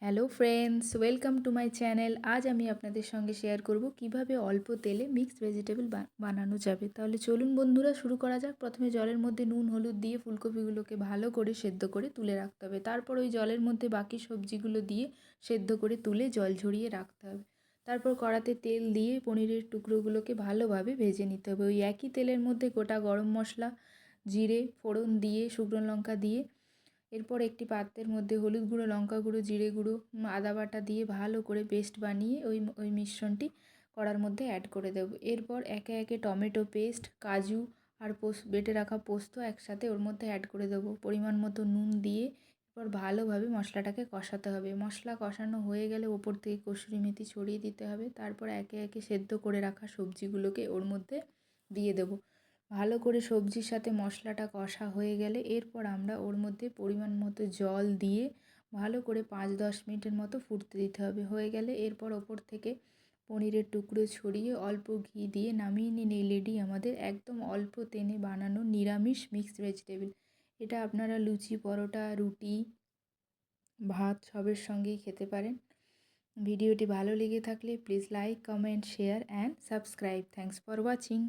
Hello friends, welcome to my channel. আজ আমি আপনাদের সঙ্গে শেয়ার করব কিভাবে অল্প তেলে মিক্সড ভেজিটেবল বানানো যাবে। তাহলে চলুন বন্ধুরা, শুরু করা যাক। প্রথমে জলের মধ্যে নুন হলুদ দিয়ে ফুলকপিগুলোকে ভালো করে সেদ্ধ করে তুলে রাখতে হবে। তারপর ওই জলের মধ্যে বাকি সবজিগুলো দিয়ে সেদ্ধ করে তুলে জল ঝরিয়ে রাখতে হবে। তারপর কড়াতে তেল দিয়ে পনিরের টুকরোগুলোকে ভালোভাবে ভেজে নিতে হবে। ওই একই তেলের মধ্যে গোটা গরম মশলা, জিরে ফোড়ন দিয়ে, শুকনো লঙ্কা দিয়ে, এরপর একটি পাত্রের মধ্যে হলুদ গুঁড়ো, লঙ্কা গুঁড়ো, জিরে গুঁড়ো, আদা বাটা দিয়ে ভালো করে পেস্ট বানিয়ে ওই মিশ্রণটি কড়ার মধ্যে অ্যাড করে দেব। এরপর একে একে টমেটো পেস্ট, কাজু আর বেটে রাখা পোস্ত একসাথে ওর মধ্যে অ্যাড করে দেবো। পরিমাণ মতো নুন দিয়ে এরপর ভালোভাবে মশলাটাকে কষাতে হবে। মশলা কষানো হয়ে গেলে ওপর থেকে কসুরি মেথি ছড়িয়ে দিতে হবে। তারপর একে একে সেদ্ধ করে রাখা সবজিগুলোকে ওর মধ্যে দিয়ে দেবো। ভালো করে সবজির সাথে মশলাটা কষা হয়ে গেলে এরপর আমরা ওর মধ্যে পরিমাণ মতো জল দিয়ে ভালো করে 5-10 মিনিটের মতো ফুটতে দিতে হবে। হয়ে গেলে এরপর ওপর থেকে পনিরের টুকরো ছড়িয়ে অল্প ঘি দিয়ে নামিয়ে নিয়ে রেডি আমাদের একদম অল্প তেলে বানানো নিরামিষ মিক্সড ভেজিটেবল। এটা আপনারা লুচি, পরোটা, রুটি, ভাত সবের সঙ্গেই খেতে পারেন। ভিডিওটি ভালো লেগে থাকলে please like, comment, share and subscribe. Thanks for watching.